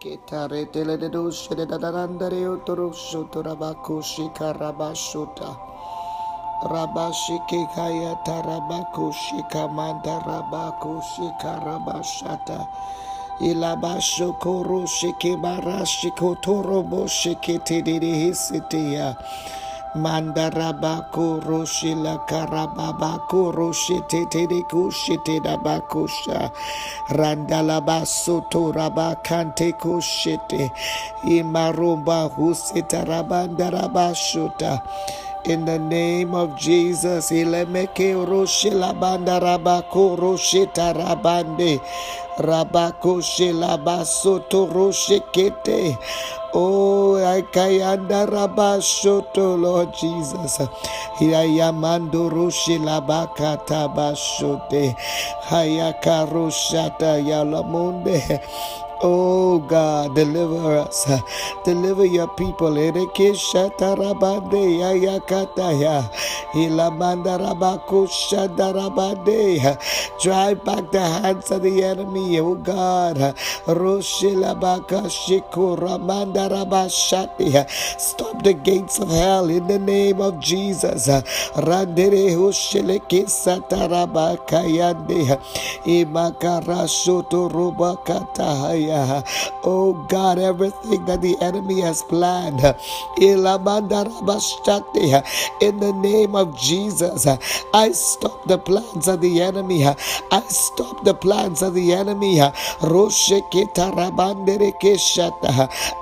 Ketare teledo shedadandare otorosho torabakoshi karabashota. Rabashike kaya tarabakoshi kamanda rabakoshi karabashata. Ilabasho koro shike barashiko torobo shike tedede hisitia. Mandarabako roshila karababako roshete tedeku shete dabakusha randalabaso torabakante koshete imarumba huseta rabandarabashota. In the name of Jesus, ilemeke roshila bandarabako rosheta rabande rabako shilabaso toroshekete. Oh, Akayanda Rabashoto, Lord Jesus. Hiayamando Roshilabakata Bashote. Hayakaroshata Yalamunde. Oh God, deliver us. Deliver your people. Erekeshata Rabande Yayakataya. Ilamanda Rabako Shadarabande. Drive back the hands of the enemy, oh God. Roshilabaka Shikoramanda. Stop the gates of hell in the name of Jesus. Randere hosheleke satarabakayande imakarashoto robakatahaya. Oh God, everything that the enemy has planned in the name of Jesus, I stop the plans of the enemy. I stop the plans of the enemy.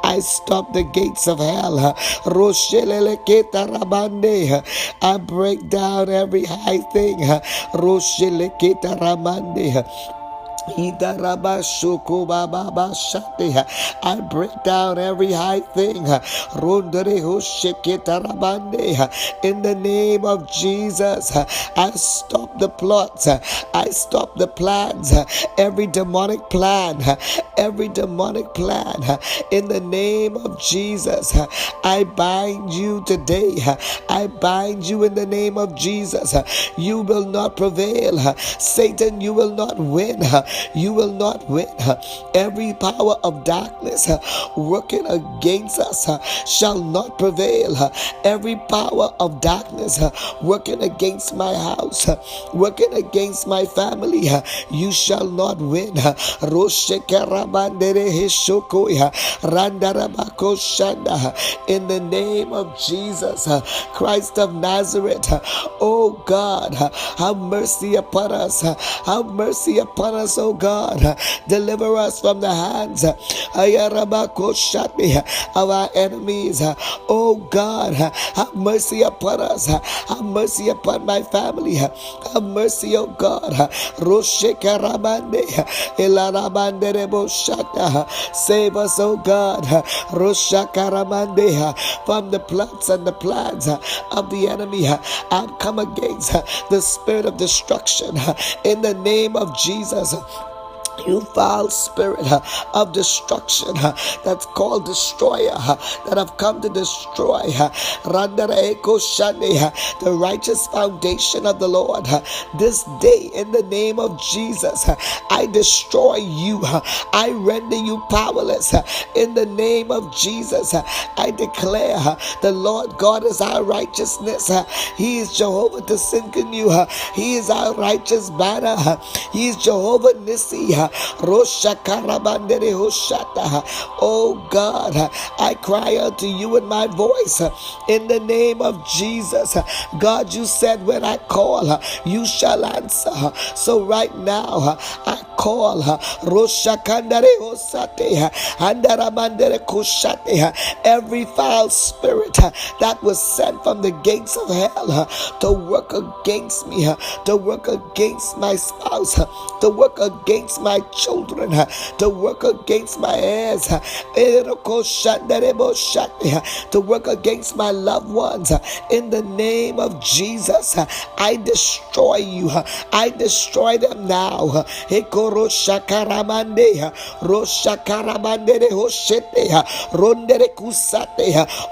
I stop the gates of hell. I break down every high thing. I break down every high thing in the name of Jesus. I stop the plots. I stop the plans. Every demonic plan. Every demonic plan in the name of Jesus. I bind you today. I bind you in the name of Jesus. You will not prevail. Satan, you will not win. You will not win. Every power of darkness working against us shall not prevail. Every power of darkness working against my house, working against my family, you shall not win. In the name of Jesus Christ of Nazareth, oh God, have mercy upon us. Have mercy upon us, oh God. Deliver us from the hands of our enemies. Oh God, have mercy upon us. Have mercy upon my family. Have mercy, oh God. Save us, oh God, from the plots and the plans of the enemy. I've come against the spirit of destruction in the name of Jesus. You foul spirit of destruction that's called destroyer, that have come to destroy the righteous foundation of the Lord. This day, in the name of Jesus, I destroy you. I render you powerless. In the name of Jesus, I declare the Lord God is our righteousness. He is Jehovah Tsidkenu. He is our righteous banner. He is Jehovah Nissi. Oh God, I cry unto you in my voice in the name of Jesus. God, you said when I call, you shall answer. So right now, I call every foul spirit that was sent from the gates of hell to work against me, to work against my spouse, to work against my children, to work against my heirs, to work against my loved ones. In the name of Jesus, I destroy you. I destroy them now.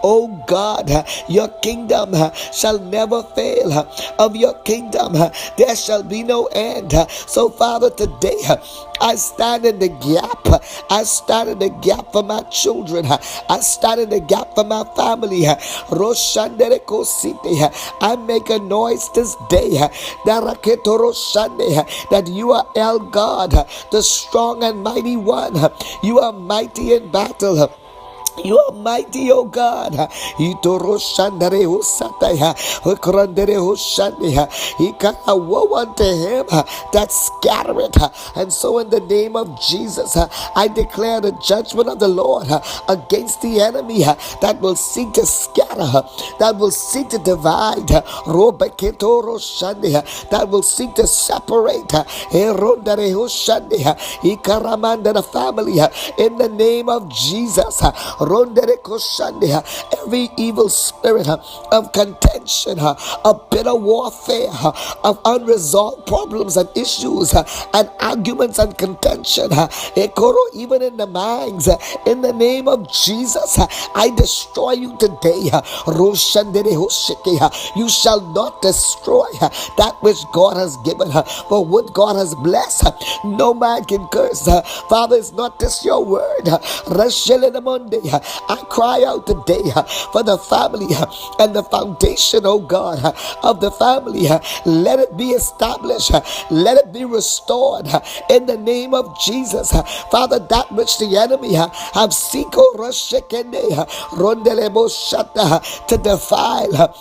Oh God, your kingdom shall never fail. Of your kingdom there shall be no end. So Father, today I stand in the gap. I stand in the gap for my children. I stand in the gap for my family. Roshandereko City. I make a noise this day that you are El God, the strong and mighty one. You are mighty in battle. You are mighty, O God. Itoroshandere hosataya, okrandere hoshandeha. Woe unto him that scattereth. And so in the name of Jesus, I declare the judgment of the Lord against the enemy that will seek to scatter, that will seek to divide, that will seek to separate the family in the name of Jesus. Every evil spirit of contention, of bitter warfare, of unresolved problems and issues and arguments and contention, even in the minds, in the name of Jesus, I destroy you today. You shall not destroy that which God has given, for what God has blessed, no man can curse. Father, is not this your word? I cry out today for the family and the foundation, oh God, of the family. Let it be established. Let it be restored in the name of Jesus. Father, that which the enemy have to defile,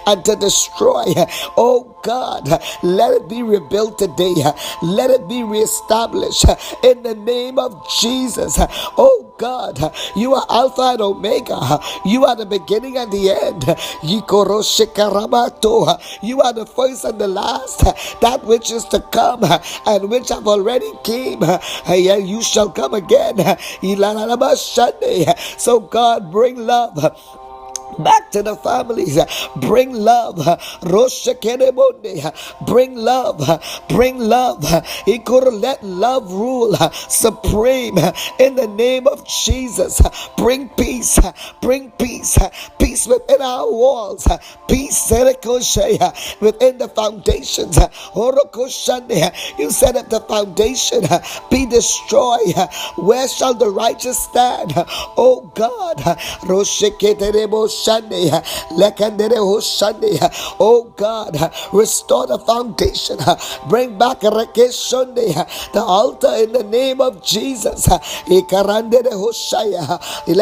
and to destroy, oh God, let it be rebuilt today. Let it be reestablished in the name of Jesus. Oh God, you are Alpha and Omega. You are the beginning and the end. You are the first and the last, that which is to come and which have already came. You shall come again. So God, bring love back to the families. Bring love. Bring love. Bring love. He could let love rule supreme in the name of Jesus. Bring peace. Bring peace. Peace within our walls. Peace within the foundations. You said if the foundation be destroyed, where shall the righteous stand? Oh God. Oh God, restore the foundation. Bring back the altar in the name of Jesus. Let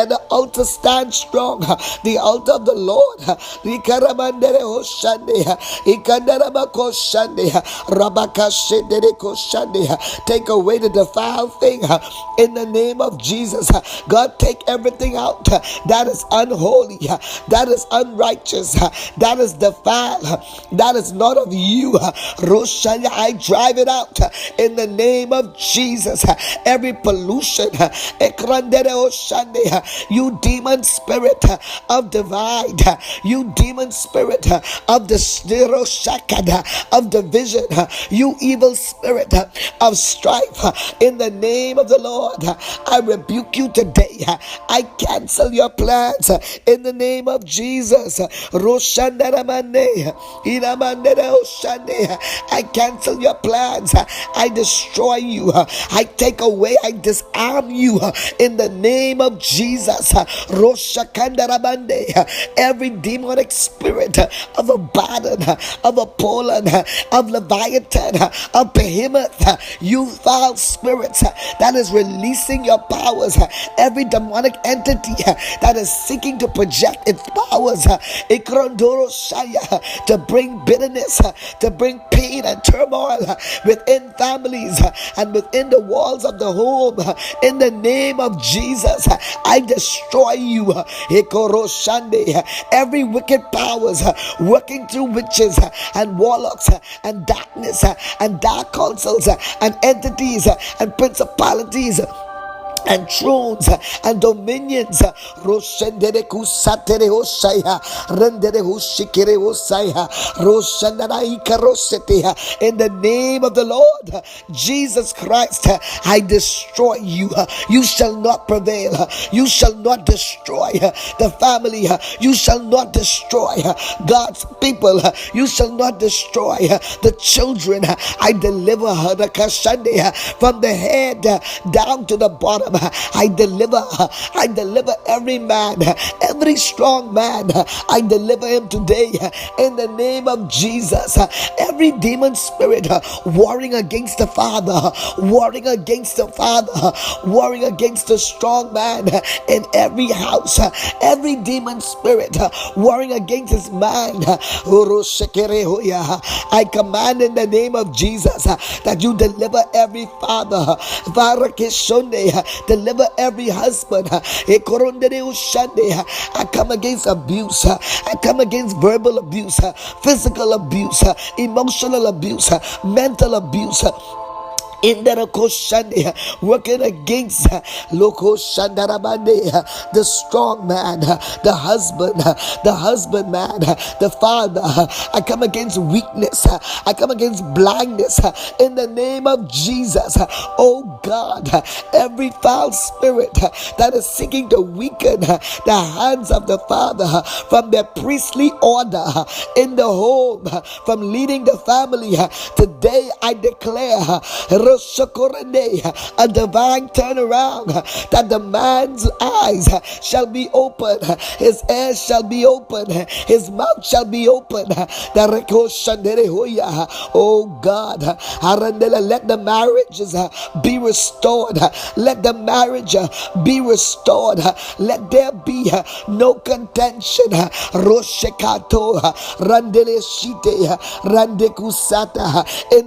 the altar stand strong. The altar of the Lord. Take away the defiled thing in the name of Jesus. God, take everything out that is unholy, that is unrighteous, that is defiled, that is not of you. I drive it out in the name of Jesus. Every pollution, you demon spirit of divide, you demon spirit of the of division, you evil spirit of strife, in the name of the Lord, I rebuke you today. I cancel your plans in the name of Jesus. I cancel your plans. I destroy you. I take away, I disarm you in the name of Jesus. Every demonic spirit of Abaddon, of Apollon, of Leviathan, of Behemoth, you foul spirits that is releasing your powers, every demonic entity that is seeking to project its powers to bring bitterness, to bring pain and turmoil within families and within the walls of the home, in the name of Jesus, I destroy you. Every wicked powers working through witches and warlocks and darkness and dark councils and entities and principalities and thrones and dominions. Roshendere kusatere hosaya, rendere hushikere hosaya, roshandara ikarosetea. In the name of the Lord Jesus Christ, I destroy you. You shall not prevail. You shall not destroy the family. You shall not destroy God's people. You shall not destroy the children. I deliver her the kashande from the head down to the bottom. I deliver every man, every strong man. I deliver him today in the name of Jesus. Every demon spirit warring against the father, warring against the father, warring against the strong man in every house, every demon spirit warring against his mind. I command in the name of Jesus that you deliver every father, deliver every husband. I come against abuse. I come against verbal abuse, physical abuse, emotional abuse, mental abuse. In the Shande, working against Loko Shandarabande, the strong man, the husband man, the father. I come against weakness. I come against blindness in the name of Jesus. Oh God, every foul spirit that is seeking to weaken the hands of the father from their priestly order in the home, from leading the family, today I declare a divine turnaround, that the man's eyes shall be open, his ears shall be open, his mouth shall be open. Oh God, let the marriages be restored. Let the marriage be restored. Let there be no contention. In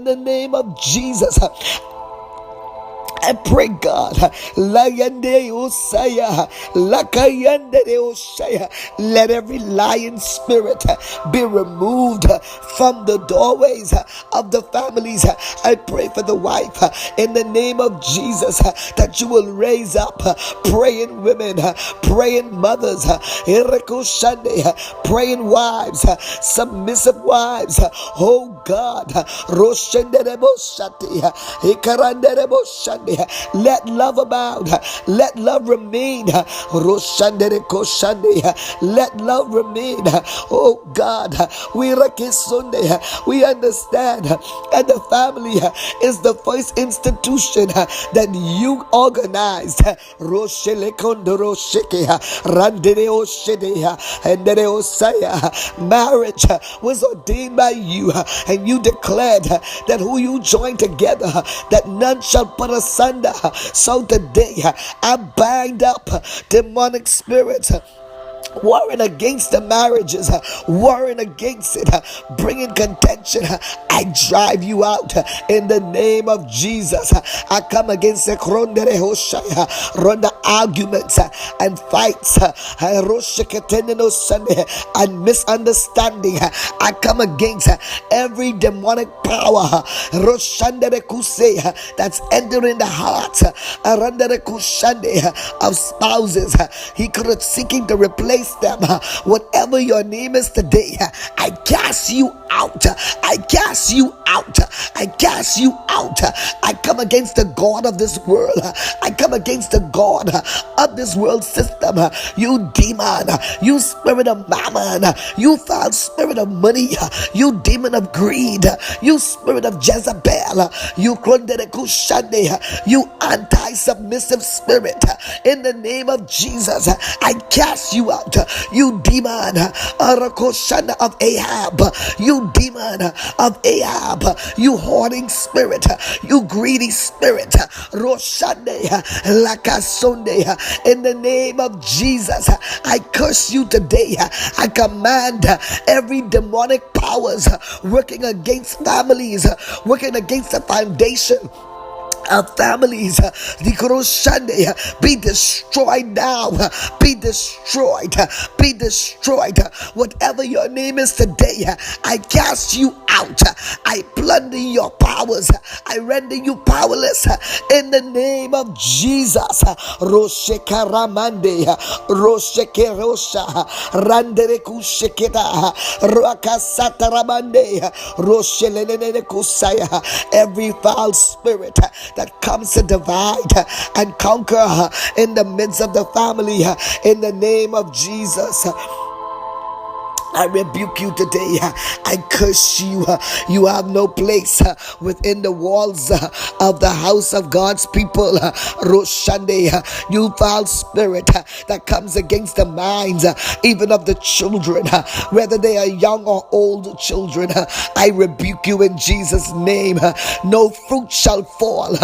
the name of Jesus, I pray, God, let every lying spirit be removed from the doorways of the families. I pray for the wife in the name of Jesus, that you will raise up praying women, praying mothers, praying wives, submissive wives. Oh God, let love abound. Let love remain. Let love remain. Oh God, we understand that the family is the first institution that you organized. Marriage was ordained by you, and you declared that who you join together, that none shall put asunder. So today I bind up demonic spirits warring against the marriages, warring against it, bringing contention. I drive you out in the name of Jesus. I come against the ronda arguments and fights and misunderstanding. I come against every demonic power that's entering the hearts of spouses. He could seeking to replace them. Whatever your name is today, I cast you out. I cast you out. I cast you out. I come against the God of this world. I come against the God of this world system. You demon, you spirit of mammon, you foul spirit of money, you demon of greed, you spirit of Jezebel, you you anti-submissive spirit. In the name of Jesus, I cast you out. You demon of Ahab, you demon of Ahab, you hoarding spirit, you greedy spirit. In the name of Jesus, I curse you today. I command every demonic powers working against families, working against the foundation families, be destroyed now, be destroyed, be destroyed. Whatever your name is today, I cast you out, I plunder your powers, I render you powerless in the name of Jesus. Rosheka Ramande, Rosheke Rosha, Randereku Sheketa, Rakasata Ramande, Roshelene Kusaya. Every foul spirit that comes to divide and conquer in the midst of the family, in the name of Jesus, I rebuke you today. I curse you. You have no place within the walls of the house of God's people. Roshande, you foul spirit that comes against the minds even of the children, whether they are young or old children. I rebuke you in Jesus' name. No fruit shall fall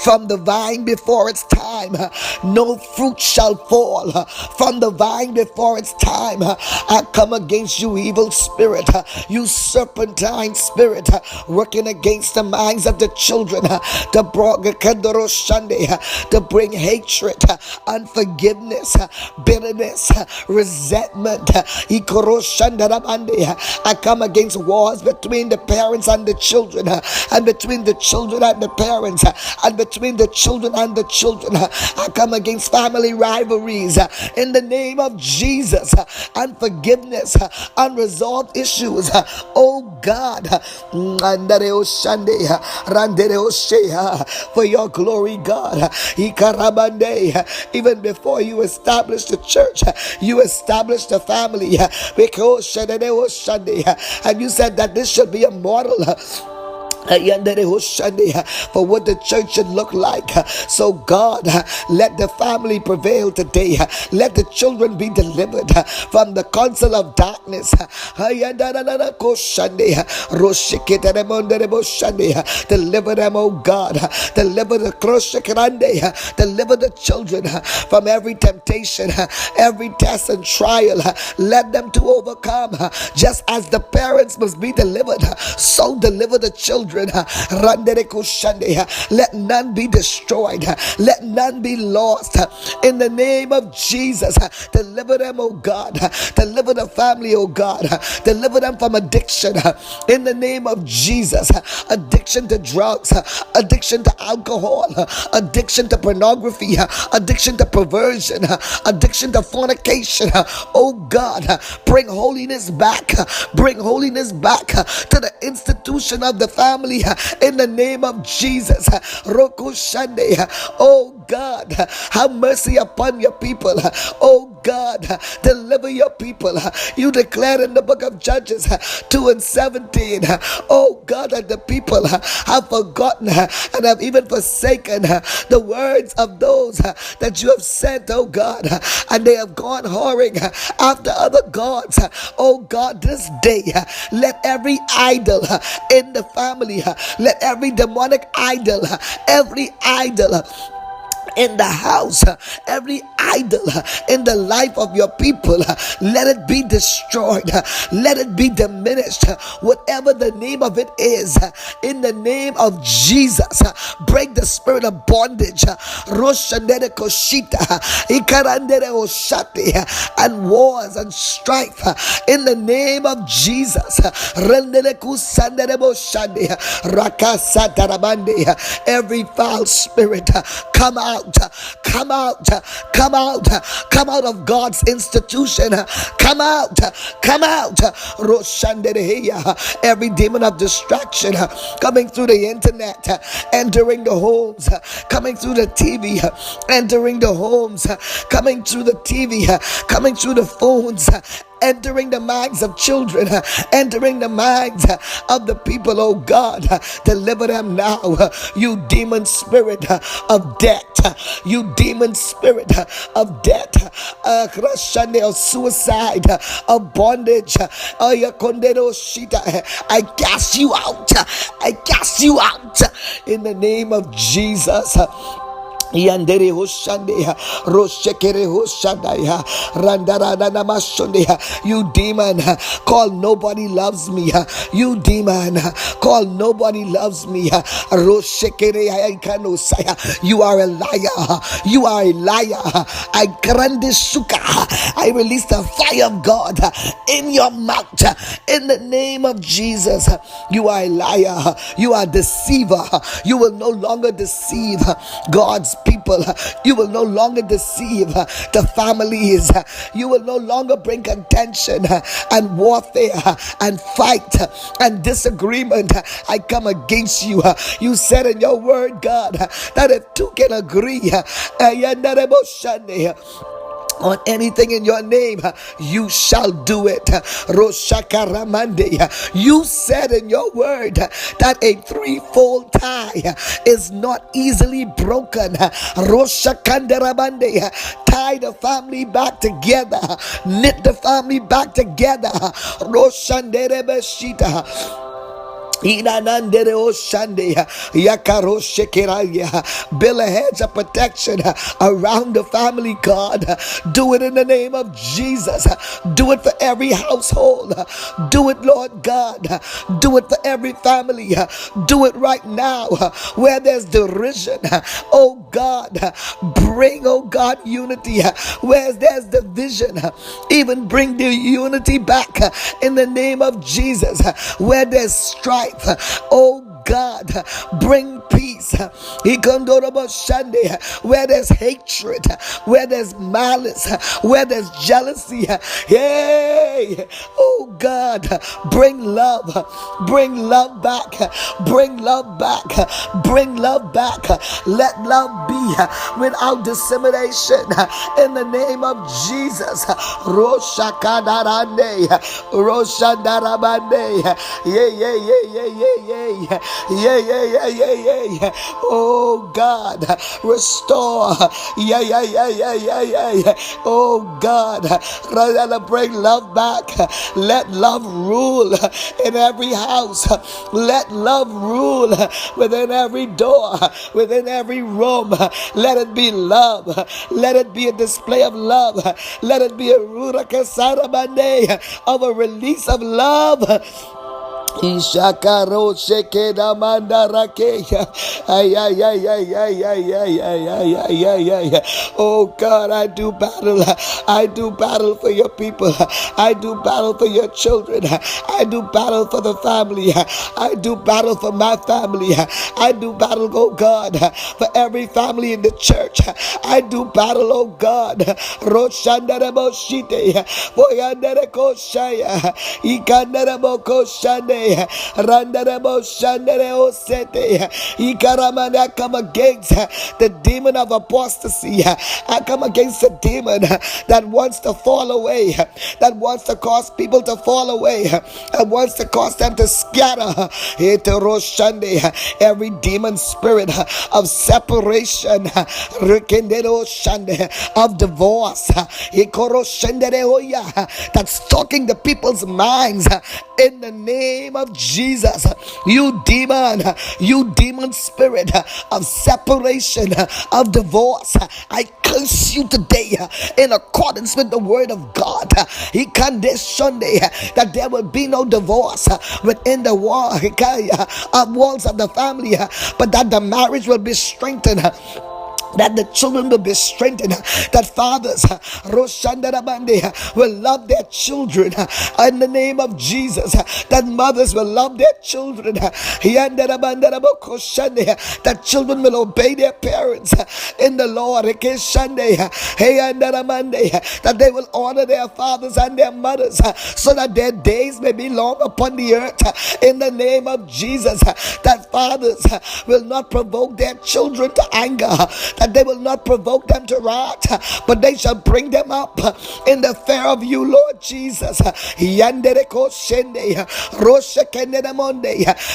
from the vine before its time. No fruit shall fall from the vine before its time. I come against you, evil spirit, you serpentine spirit, working against the minds of the children, to bring hatred, unforgiveness, bitterness, resentment. I come against wars between the parents and the children, and between the children and the parents, and between the children and the children. I come against family rivalries in the name of Jesus. Unforgiveness, unresolved issues. Oh God, for your glory, God. Even before you established the church, you established the family, and you said that this should be a model for what the church should look like. So God, let the family prevail today. Let the children be delivered from the counsel of darkness. Deliver them, oh God. Deliver the children from every temptation, every test and trial. Let them to overcome. Just as the parents must be delivered, so deliver the children. Let none be destroyed. Let none be lost. In the name of Jesus, deliver them, oh God. Deliver the family, oh God. Deliver them from addiction. In the name of Jesus, addiction to drugs, addiction to alcohol, addiction to pornography, addiction to perversion, addiction to fornication. Oh God, bring holiness back. Bring holiness back to the institution of the family. In the name of Jesus. Roku Shande. Oh God, have mercy upon your people. Oh God, deliver your people. You declared in the book of Judges 2:17, oh God, that the people have forgotten and have even forsaken the words of those that you have sent, oh God, and they have gone whoring after other gods. Oh God, this day, let every idol in the family, let every demonic idol, every idol in the house, every idol in the life of your people, let it be destroyed, let it be diminished, whatever the name of it is. In the name of Jesus, break the spirit of bondage and wars and strife in the name of Jesus. Every foul spirit, come out, come out, come out, come out of God's institution, come out, come out. Every demon of distraction coming through the internet, entering the homes, coming through the TV, entering the homes, coming through the TV, coming through the phones, entering the minds of children, entering the minds of the people. Oh God, deliver them now. You demon spirit of death, you demon spirit of death, of suicide, of bondage, I cast you out, I cast you out in the name of Jesus. Yandere Hoshande, Roshekere Hoshadaya, Randarada Namashonde, you demon, call nobody loves me, you demon, call nobody loves me, Roshekere Aykanosaya, you are a liar, you are a liar, I grande suka, I release the fire of God in your mouth, in the name of Jesus, you are a liar, you are a deceiver, you will no longer deceive God's people. You will no longer deceive the families. You will no longer bring contention and warfare and fight and disagreement. I come against you. You said in your word, God, that if two can agree on anything in your name, you shall do it. Roshakaramande. You said in your word that a threefold tie is not easily broken. Roshakandaramande. Tie the family back together, knit the family back together. Roshanderebeshita. Inanandere Oshande, Yakaro Shekeraya. Build a hedge of protection around the family, God. Do it in the name of Jesus. Do it for every household. Do it, Lord God. Do it for every family. Do it right now where there's derision. Oh God, bring, oh God, unity where there's division. Even bring the unity back in the name of Jesus. Where there's strife, oh God, bring peace. Where there's hatred, where there's malice, where there's jealousy, hey, oh God, bring love back, bring love back, bring love back. Let love be without dissemination in the name of Jesus. Roshakadarande, Roshandarabande, yeah. Oh God, restore. Yeah. Oh God, rather bring love back. Let love rule in every house. Let love rule within every door, within every room. Let it be love. Let it be a display of love. Let it be a rurakasarabande of a release of love. Ishakaro shekeda mandarakeya. Ay. Oh God, I do battle. I do battle for your people. I do battle for your children. I do battle for the family. I do battle for my family. I do battle, oh God, for every family in the church. I do battle, oh God. Roshandarabo shite. Boyandareko shaya. Ikandarabo koshande. Randarabo shandere osete. Ikaramana. I come against the demon of apostasy. I come against the demon that wants to fall away, that wants to cause people to fall away, that wants to cause them to scatter. Every demon spirit of separation, of divorce, that's talking to people's minds, in the name of Jesus. You demon spirit of separation, of divorce, I curse you today in accordance with the word of God. He can this Sunday that there will be no divorce within the walls of the family, but that the marriage will be strengthened, that the children will be strengthened, that fathers will love their children in the name of Jesus, that mothers will love their children, that children will obey their parents in the Lord, that they will honor their fathers and their mothers, so that their days may be long upon the earth in the name of Jesus, that fathers will not provoke their children to anger, that they will not provoke them to wrath, but they shall bring them up in the fear of you, Lord Jesus.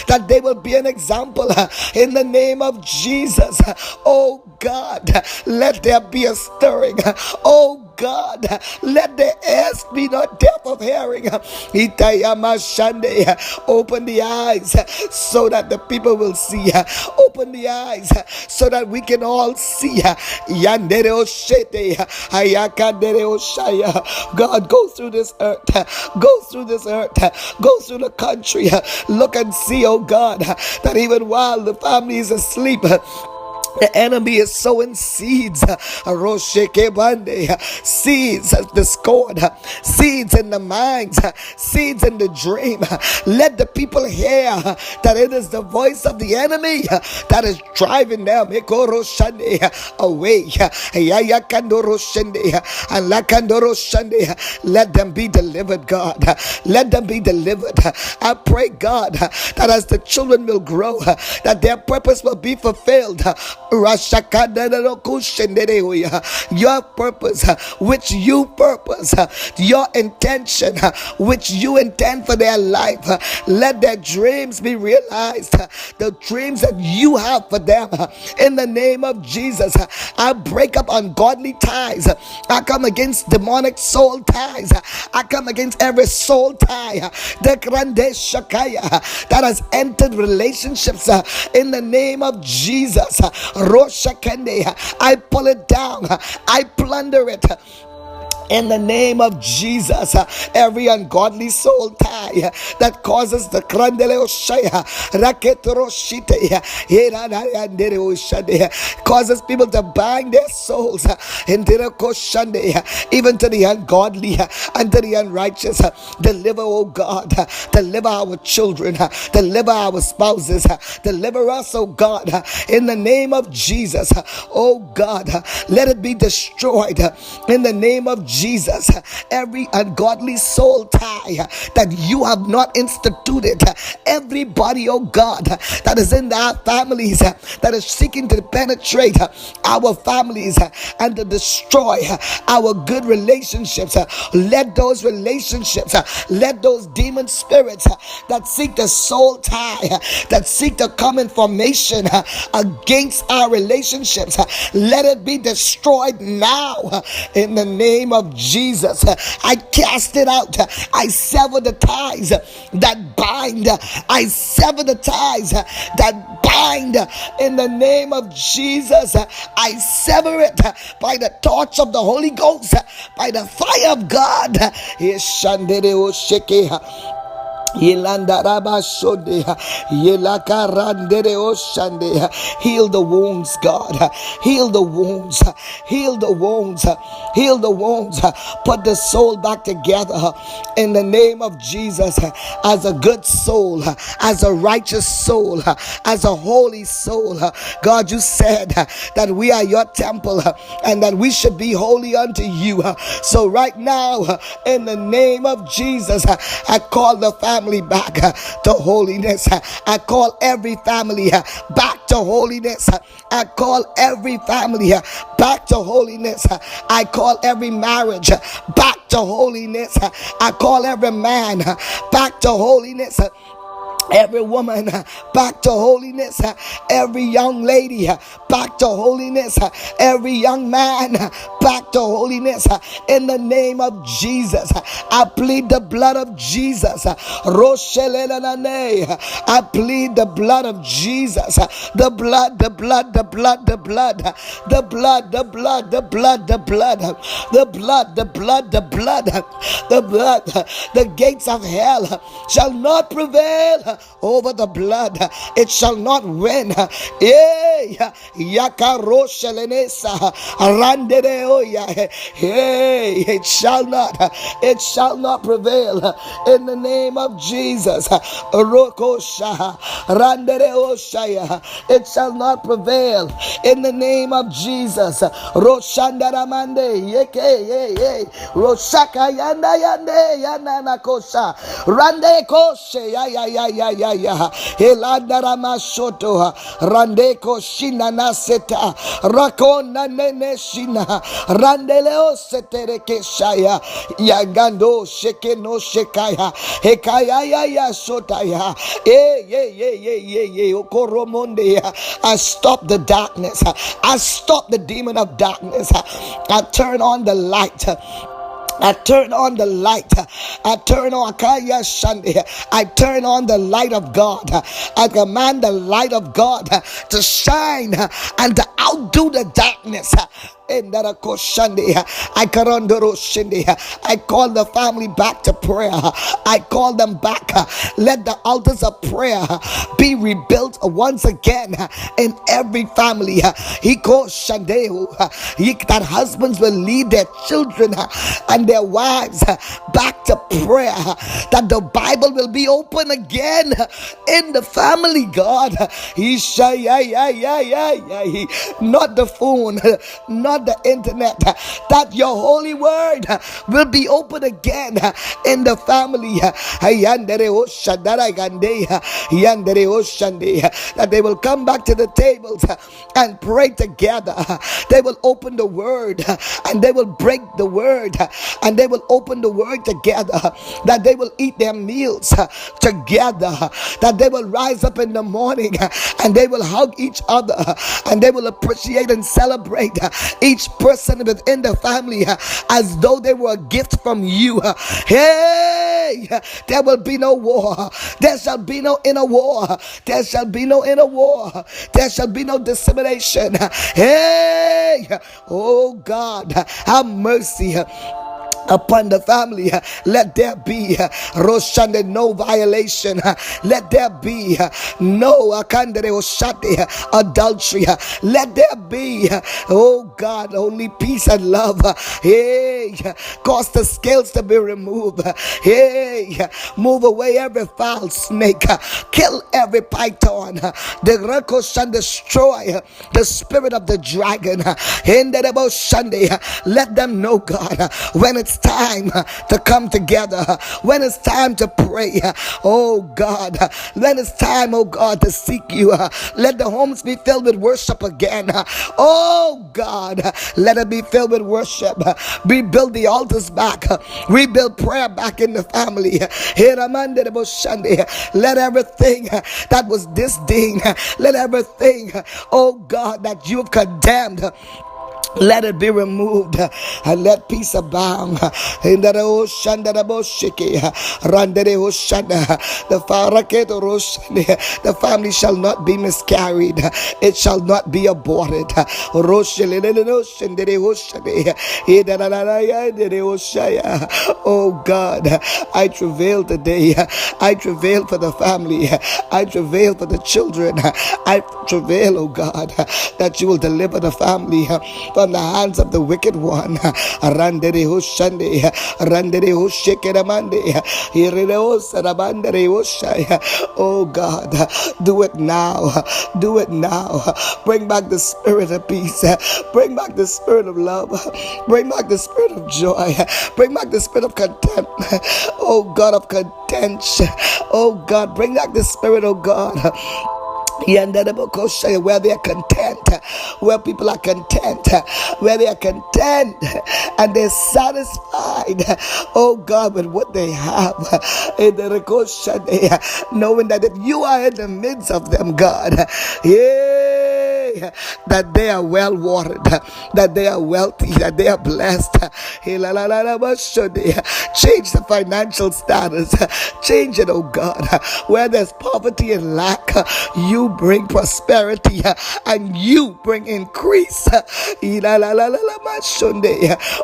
That they will be an example in the name of Jesus. Oh God, let there be a stirring. Oh God, let their ears be not deaf of hearing. Itayama Shande, open the eyes so that the people will see. Open the eyes so that we can all see. Yandere Oshete, Ayakandere Oshaya. God, go through this earth. Go through this earth. Go through the country. Look and see, oh God, that even while the family is asleep, the enemy is sowing seeds, seeds of discord, seeds in the minds, seeds in the dream. Let the people hear that it is the voice of the enemy that is driving them away. Let them be delivered, God. Let them be delivered. I pray, God, that as the children will grow, that their purpose will be fulfilled. Your purpose, which you purpose, your intention, which you intend for their life, let their dreams be realized, the dreams that you have for them. In the name of Jesus, I break up ungodly ties. I come against demonic soul ties. I come against every soul tie that has entered relationships. In the name of Jesus, I pull it down. I plunder it. In the name of Jesus, every ungodly soul tie that causes the causes people to bind their souls even to the ungodly and to the unrighteous. Deliver, oh God, deliver our children, deliver our spouses, deliver us, oh God, in the name of Jesus. Oh God, let it be destroyed in the name of Jesus. Every ungodly soul tie that you have not instituted, everybody, oh God, that is in our families, that is seeking to penetrate our families and to destroy our good relationships, let those relationships, let those demon spirits that seek the soul tie, that seek to come in formation against our relationships, let it be destroyed now in the name of Jesus. I cast it out. I sever the ties that bind. I sever the ties that bind in the name of Jesus. I sever it by the torch of the Holy Ghost, by the fire of God. Heal the wounds, God. Heal the wounds. Heal the wounds. Heal the wounds. Put the soul back together in the name of Jesus, as a good soul, as a righteous soul, as a holy soul. God, you said that we are your temple and that we should be holy unto you. So right now, in the name of Jesus, I call the family back to holiness. I call every family back to holiness. I call every family back to holiness. I call every marriage back to holiness. I call every man back to holiness. Every woman back to holiness, every young lady back to holiness, every young man back to holiness. In the name of Jesus, I plead the blood of Jesus. I plead the blood of Jesus. The blood, the blood, the blood, the blood, the blood, the blood, the blood, the blood, the blood, the blood, the blood, the blood. The gates of hell shall not prevail over the blood. It shall not win. Hey, it shall not prevail in the name of Jesus. It shall not prevail in the name of Jesus. Roshandaramande yeke Roshaka yanda yande yana nakosha rande koshe ya ya. Eladara mashoto randeko shina naseta rakona nene shina randeleo setereke shaya yagando sheke no shekaya hekaya ya shotaya okoromonde. I stop the darkness. I stop the demon of darkness. I turn on the light. I turn on the light. I turn on Kaya Sunday. I turn on the light of God. I command the light of God to shine and to outdo the darkness. I call the family back to prayer. I call them back. Let the altars of prayer be rebuilt once again in every family. He calls Shandeu that husbands will lead their children and their wives back to prayer. That the Bible will be open again in the family. God, not the phone, not the internet, that your holy word will be open again in the family. That they will come back to the tables and pray together. They will open the word and they will break the word and they will open the word together. That they will eat their meals together. That they will rise up in the morning and they will hug each other and they will appreciate and celebrate each person within the family as though they were a gift from you. Hey, there will be no war. There shall be no inner war. There shall be no inner war. There shall be no dissemination. Hey, oh God, have mercy upon the family. Let there be Roshande, no violation. Let there be no adultery. Let there be, oh God, only peace and love. Hey, cause the scales to be removed. Hey, move away every foul snake. Kill every python. The records and destroy the spirit of the dragon. In the Sunday, let them know, God, when it's time to come together, when it's time to pray, oh God, when it's time, oh God, to seek you. Let the homes be filled with worship again. Oh God, let it be filled with worship. Rebuild the altars back. Rebuild prayer back in the family. Let everything that was disdained, let everything, oh God, that you've condemned, let it be removed and let peace abound. In the ocean, the family shall not be miscarried. It shall not be aborted. Oh God, I travail today. I travail for the family. I travail for the children. I travail, oh God, that you will deliver the family from the hands of the wicked one. Oh God, do it now. Do it now. Bring back the spirit of peace. Bring back the spirit of love. Bring back the spirit of joy. Bring back the spirit of content. Oh God, of contention. Oh God, bring back the spirit, oh God, where they are content, where people are content, where they are content and they're satisfied, oh God, with what they have, knowing that if you are in the midst of them, God, that they are well watered, that they are wealthy, that they are blessed. Change the financial status, change it, oh God. Where there's poverty and lack, you bring prosperity and you bring increase.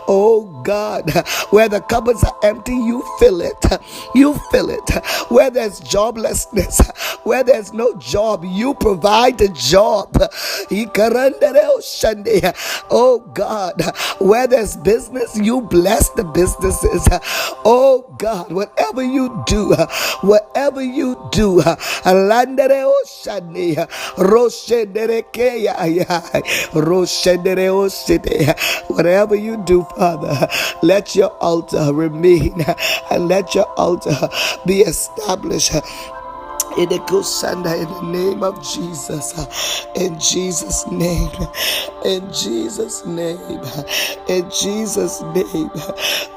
Oh God, where the cupboards are empty, you fill it. You fill it. Where there's joblessness, where there's no job, you provide the job. Oh God, where there's business, you bless the businesses. Oh God, whatever you do, whatever you do, whatever you do, Father, let your altar remain and let your altar be established In the name of Jesus, in Jesus' name, in Jesus' name, in Jesus' name.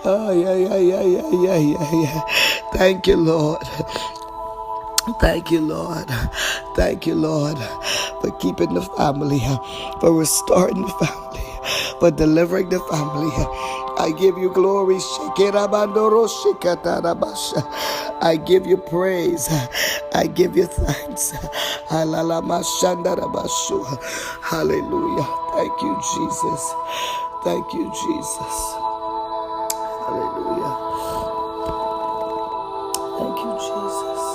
Oh, yeah. Thank you, Lord. Thank you, Lord. Thank you, Lord, for keeping the family, for restoring the family, for delivering the family. I give you glory. I give you praise. I give you thanks. Hallelujah. Thank you, Jesus. Thank you, Jesus. Hallelujah. Thank you, Jesus.